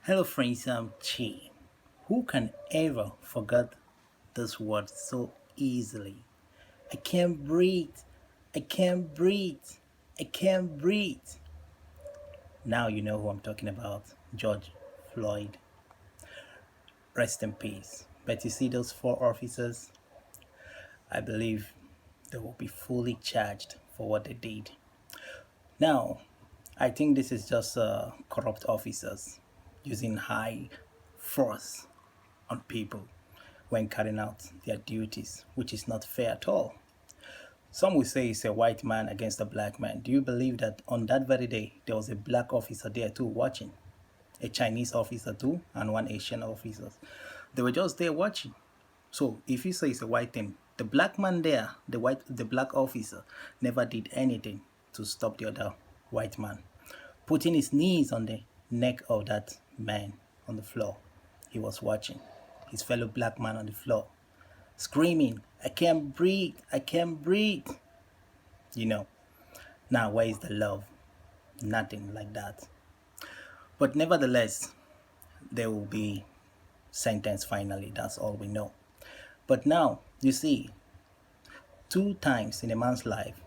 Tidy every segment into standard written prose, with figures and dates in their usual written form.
Hello friends, I'm Chi. Who can ever forget this word so easily? I can't breathe. I can't breathe. I can't breathe. Now you know who I'm talking about. George Floyd. Rest in peace. But you see those four officers? I believe they will be fully charged for what they did. Now, I think this is just corrupt officers using high force on people when carrying out their duties, which is not fair at all. Some will say it's a white man against a black man. Do you believe that on that very day there was a black officer there too watching? A Chinese officer too, and one Asian officer. They were just there watching. So if you say it's a white thing, the black man there, the black officer, never did anything to stop the other white man, putting his knees on the neck of that man on the floor. He was watching his fellow black man on the floor, screaming, I can't breathe, I can't breathe. You know, now where is the love? Nothing like that. But nevertheless, they will be sentenced finally. That's all we know. But now, you see, two times in a man's life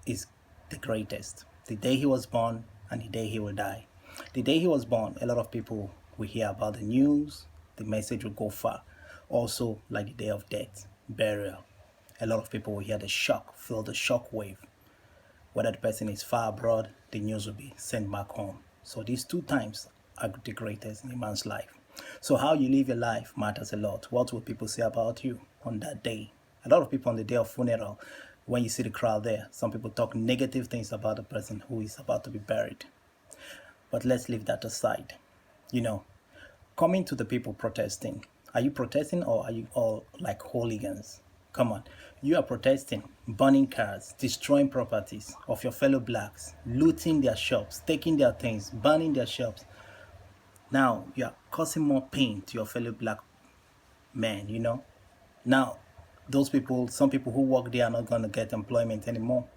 is the greatest. The day he was born and the day he will die. The day he was born, a lot of people will hear about the news, the message will go far. Also, like the day of death, burial. A lot of people will hear the shock, feel the shock wave. Whether the person is far abroad, the news will be sent back home. So these two times are the greatest in a man's life. So how you live your life matters a lot. What will people say about you on that day? A lot of people on the day of funeral, when you see the crowd there, some people talk negative things about the person who is about to be buried. But let's leave that aside. You know, coming to the people protesting, are you protesting or are you all like hooligans? Come on, you are protesting, burning cars, destroying properties of your fellow blacks, looting their shops, taking their things, burning their shops. Now you are causing more pain to your fellow black men, you know. Now, those people, some people who work there are not going to get employment anymore.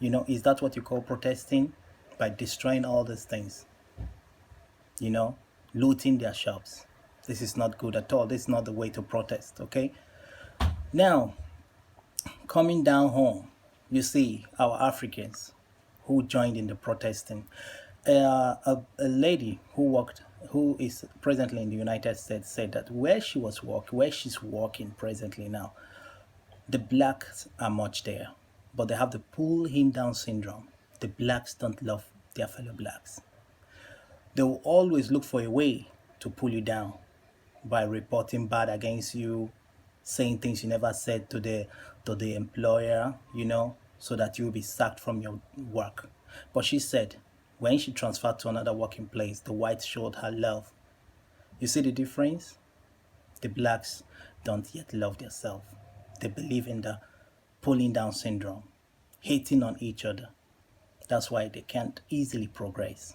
You know, is that what you call protesting? By destroying all these things, you know, looting their shops. This is not good at all. This is not the way to protest, okay? Now, coming down home, you see our Africans who joined in the protesting. A lady who is presently in the United States, said that where she's working presently now, the blacks are much there, but they have the pull him down syndrome. The blacks don't love their fellow blacks. They will always look for a way to pull you down by reporting bad against you, saying things you never said to the employer, you know, so that you'll be sacked from your work. But she said when she transferred to another working place, the whites showed her love. You see the difference? The blacks don't yet love themselves. They believe in the pulling down syndrome, hating on each other. That's why they can't easily progress.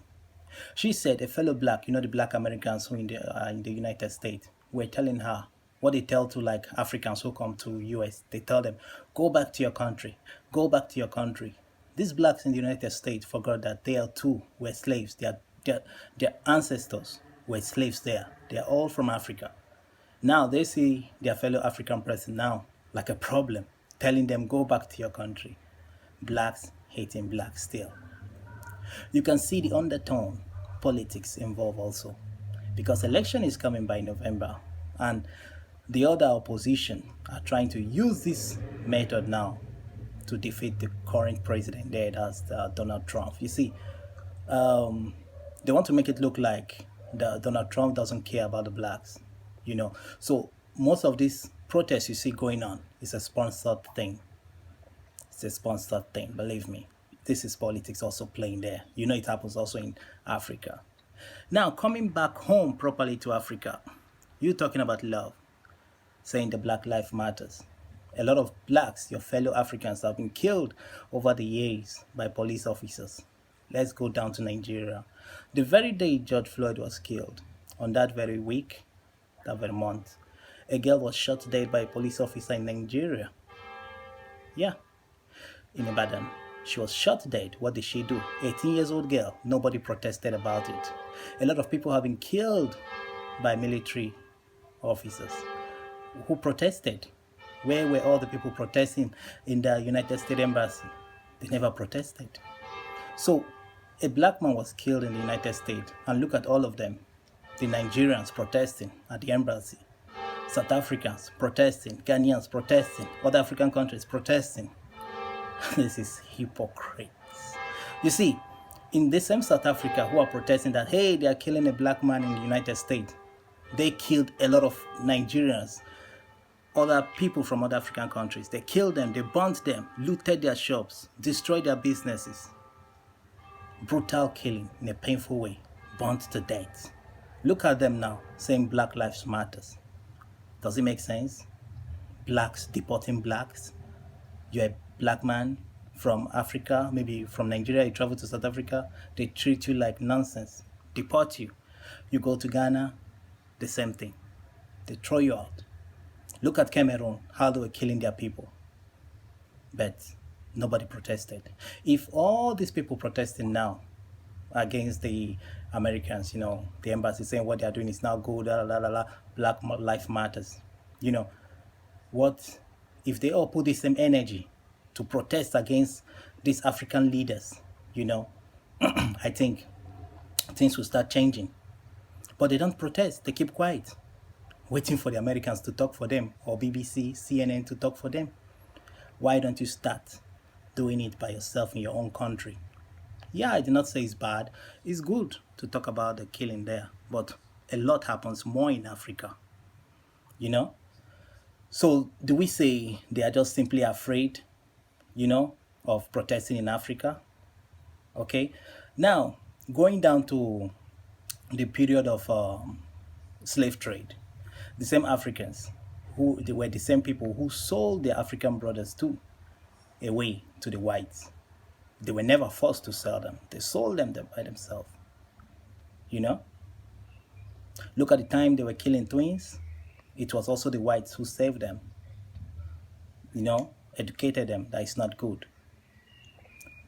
She said a fellow black, you know, the black Americans who in the United States, were telling her what they tell to like Africans who come to US. They tell them, go back to your country, go back to your country. These blacks in the United States forgot that they too were slaves. Their ancestors were slaves there. They are all from Africa. Now they see their fellow African person now like a problem, telling them go back to your country. Blacks hating blacks still. You can see the undertone politics involved also, because election is coming by November, and the other opposition are trying to use this method now to defeat the current president there, that's Donald Trump. You see, um, they want to make it look like Donald Trump doesn't care about the blacks, you know. So most of these protests you see going on is a sponsored thing. It's a sponsored thing, believe me. This is politics also playing there. You know, it happens also in Africa. Now, coming back home properly to Africa, you talking about love, saying the Black Lives Matters. A lot of blacks, your fellow Africans, have been killed over the years by police officers. Let's go down to Nigeria. The very day George Floyd was killed, on that very week, that very month, a girl was shot dead by a police officer in Nigeria. Yeah, in Ibadan. She was shot dead. What did she do? 18 years old girl. Nobody protested about it. A lot of people have been killed by military officers. Who protested? Where were all the people protesting in the United States Embassy? They never protested. So a black man was killed in the United States, and look at all of them. The Nigerians protesting at the embassy, South Africans protesting, Ghanaians protesting, other African countries protesting. This is hypocrites. You see, in the same South Africa who are protesting that, hey, they are killing a black man in the United States, they killed a lot of Nigerians, other people from other African countries. They killed them, they burnt them, looted their shops, destroyed their businesses. Brutal killing in a painful way, burnt to death. Look at them now, saying Black Lives Matters. Does it make sense? Blacks deporting blacks. You're a black man from Africa, maybe from Nigeria, you travel to South Africa, they treat you like nonsense, deport you. You go to Ghana, the same thing. They throw you out. Look at Cameroon, how they were killing their people. But nobody protested. If all these people protesting now against the Americans, the embassy saying what they are doing is now good, Black Life Matters, what if they all put the same energy to protest against these African leaders, I think things will start changing. But they don't protest, they keep quiet, waiting for the Americans to talk for them, or BBC, CNN to talk for them. Why don't you start doing it by yourself in your own country? Yeah, I did not say it's bad. It's good to talk about the killing there, but a lot happens more in Africa, So do we say they are just simply afraid, of protesting in Africa? Okay. Now, going down to the period of slave trade, the same Africans, they were the same people who sold their African brothers too away to the whites. They were never forced to sell them. They sold them by themselves. Look at the time they were killing twins. It was also the whites who saved them. Educated them that it's not good.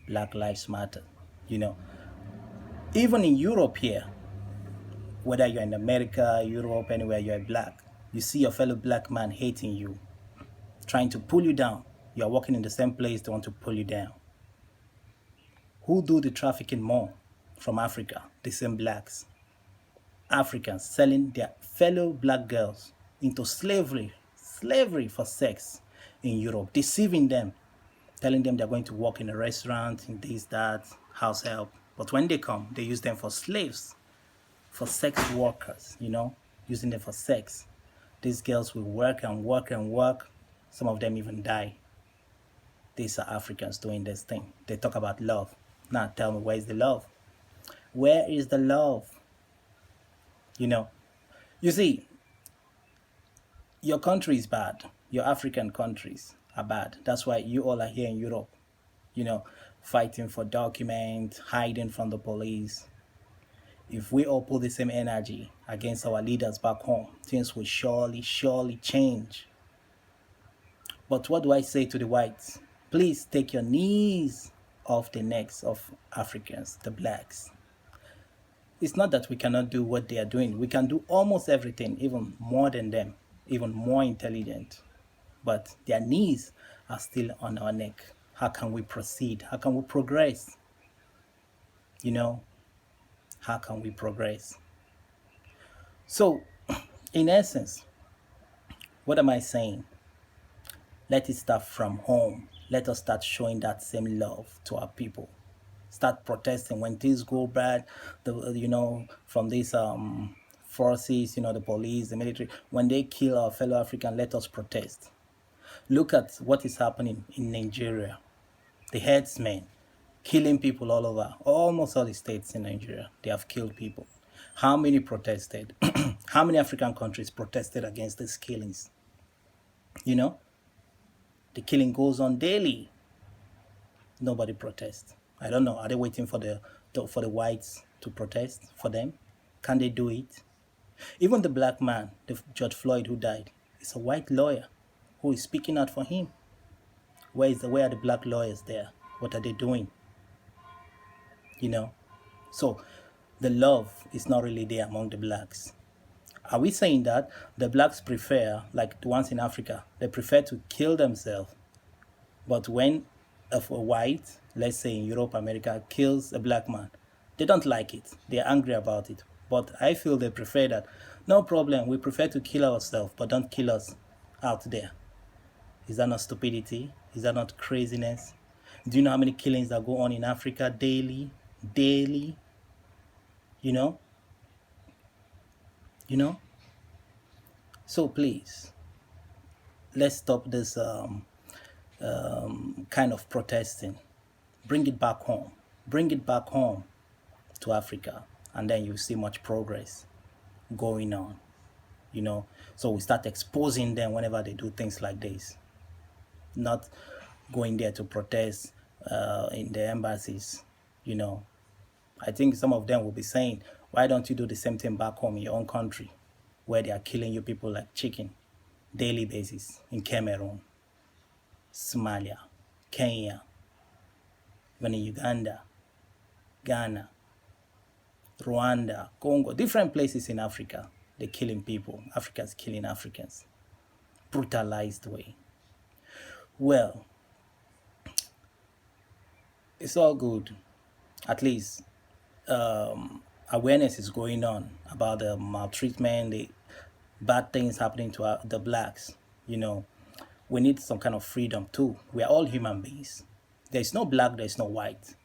Black Lives Matter. Even in Europe here, whether you're in America, Europe, anywhere you're black, you see your fellow black man hating you, trying to pull you down. You're working in the same place, they want to pull you down. Who do the trafficking more from Africa? The same blacks. Africans selling their fellow black girls into slavery for sex in Europe, deceiving them, telling them they're going to work in a restaurant, in this, that, house help. But when they come, they use them for slaves, for sex workers, using them for sex. These girls will work and work and work. Some of them even die. These are Africans doing this thing. They talk about love. Now tell me, where is the love? Where is the love? You see, your country is bad. Your African countries are bad. That's why you all are here in Europe, fighting for documents, hiding from the police. If we all put the same energy against our leaders back home, things will surely change. But what do I say to the whites? Please take your knees off the necks of Africans, the blacks. It's not that we cannot do what they are doing. We can do almost everything, even more than them, even more intelligent. But their knees are still on our neck. How can we proceed? How can we progress? How can we progress? So, in essence, what am I saying? Let it start from home. Let us start showing that same love to our people. Start protesting when things go bad. From these forces, the police, the military, when they kill our fellow African, let us protest. Look at what is happening in Nigeria. The headsmen killing people all over. Almost all the states in Nigeria, they have killed people. How many protested? How many African countries protested against these killings? The killing goes on daily. Nobody protests. I don't know. Are they waiting for the whites to protest for them? Can they do it? Even the black man, the George Floyd who died, is a white lawyer who is speaking out for him. Where are the black lawyers there? What are they doing? You know? So the love is not really there among the blacks. Are we saying that the blacks prefer, like the ones in Africa, they prefer to kill themselves? But when a white, let's say in Europe, America, kills a black man, they don't like it. They're angry about it. But I feel they prefer that. No problem. We prefer to kill ourselves, but don't kill us out there. Is that not stupidity? Is that not craziness? Do you know how many killings that go on in Africa daily? Daily? You know? You know? So please, let's stop this kind of protesting. Bring it back home. Bring it back home to Africa, and then you see much progress going on. You know, so we start exposing them whenever they do things like this, not going there to protest in the embassies. You know, I think some of them will be saying, why don't you do the same thing back home in your own country, where they are killing you people like chicken daily basis in Cameroon, Somalia, Kenya, even in Uganda, Ghana, Rwanda, Congo, different places in Africa. They're killing people. Africa's killing Africans. Brutalized way. Well, it's all good. At least awareness is going on about the maltreatment, the bad things happening to the blacks. You know, we need some kind of freedom too. We are all human beings. There's no black, there's no white.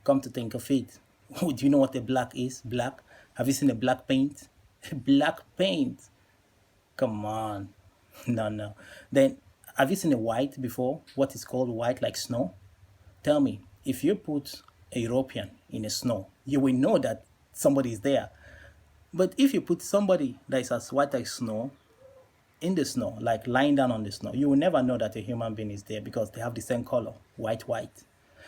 Come to think of it, do you know what a black is? Black? Have you seen a black paint? Black paint? Come on. No, no. Then, have you seen a white before? What is called white, like snow? Tell me, if you put a European in a snow, you will know that somebody is there. But if you put somebody that is as white as snow in the snow, like lying down on the snow, you will never know that a human being is there because they have the same color, white, white.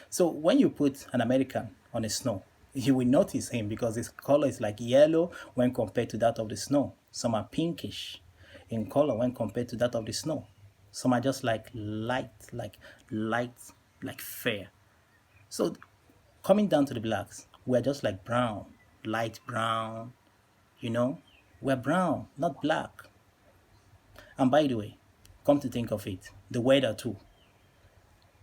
So when you put an American on the snow, you will notice him because his color is like yellow when compared to that of the snow. Some are pinkish in color when compared to that of the snow. Some are just like light, like fair. So coming down to the blacks, we're just like brown, light brown, you know? We're brown, not black. And by the way, come to think of it, the weather too.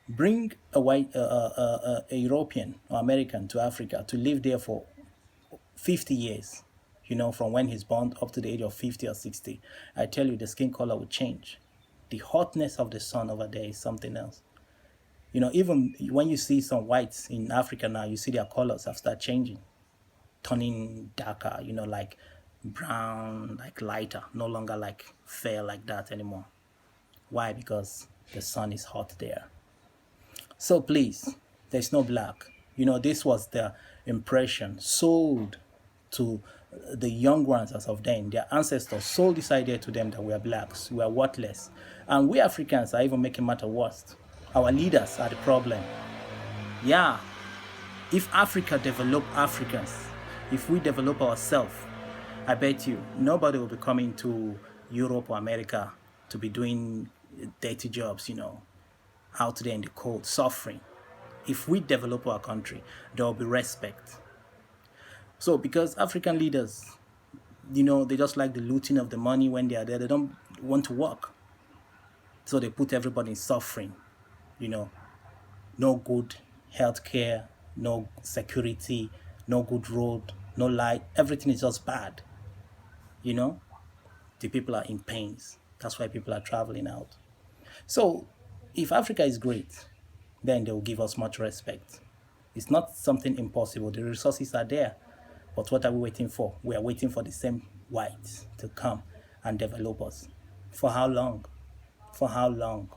Bring a white, a European or American to Africa to live there for 50 years, you know, from when he's born up to the age of 50 or 60. I tell you, the skin color will change. The hotness of the sun over there is something else. You know, even when you see some whites in Africa now, you see their colors have started changing, turning darker, you know, like brown, like lighter, no longer like fair like that anymore. Why? Because the sun is hot there. So please, there's no black. You know, this was the impression sold to the young ones as of then. Their ancestors sold this idea to them that we are blacks, we are worthless. And we Africans are even making matter worse. Our leaders are the problem. Yeah, if Africa develop Africans, if we develop ourselves, I bet you nobody will be coming to Europe or America to be doing dirty jobs, you know, out there in the cold, suffering. If we develop our country, there will be respect. So because African leaders, you know, they just like the looting of the money when they are there. They don't want to work. So they put everybody in suffering, you know. No good health care, no security, no good road, no light. Everything is just bad, you know. The people are in pains. That's why people are traveling out. So if Africa is great, then they will give us much respect. It's not something impossible. The resources are there. But what are we waiting for? We are waiting for the same whites to come and develop us. For how long? For how long?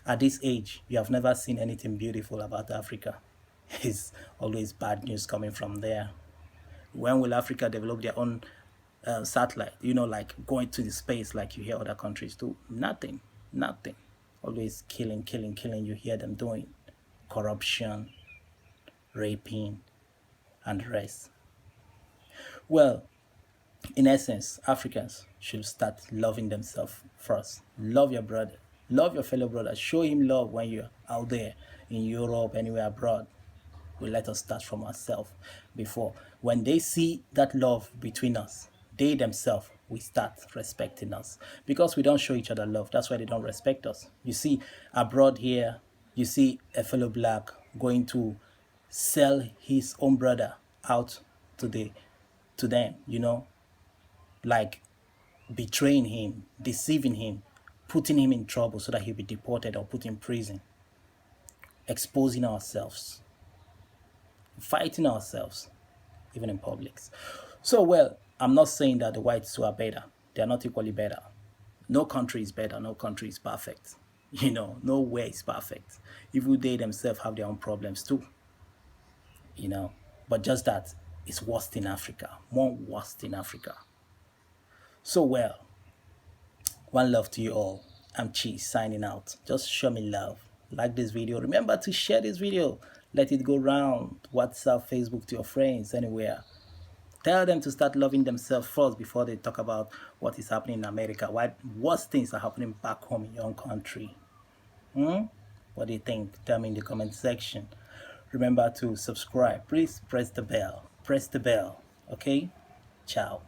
At this age, you have never seen anything beautiful about Africa. It's always bad news coming from there. When will Africa develop their own satellite? You know, like going to the space like you hear other countries do? Nothing. Nothing. Always killing, killing, killing. You hear them doing corruption, raping, and the rest. Well, in essence, Africans should start loving themselves first. Love your brother. Love your fellow brother. Show him love when you're out there in Europe, anywhere abroad, we let us start from ourselves before. When they see that love between us, they themselves will start respecting us because we don't show each other love. That's why they don't respect us. You see, abroad here, you see a fellow black going to sell his own brother out to them, like betraying him, deceiving him, putting him in trouble so that he'll be deported or put in prison, exposing ourselves, fighting ourselves, even in publics. So, well, I'm not saying that the whites who are better. They are not equally better. No country is better. No country is perfect. Nowhere is perfect. Even they themselves have their own problems too. You know, but just that it's worst in Africa, more worst in Africa. So, well, one love to you all. I'm Chi signing out. Just show me love. Like this video. Remember to share this video. Let it go round. WhatsApp, Facebook to your friends, anywhere. Tell them to start loving themselves first before they talk about what is happening in America. Why worst things are happening back home in your own country? What do you think? Tell me in the comment section. Remember to subscribe. Please press the bell. Press the bell. Okay? Ciao.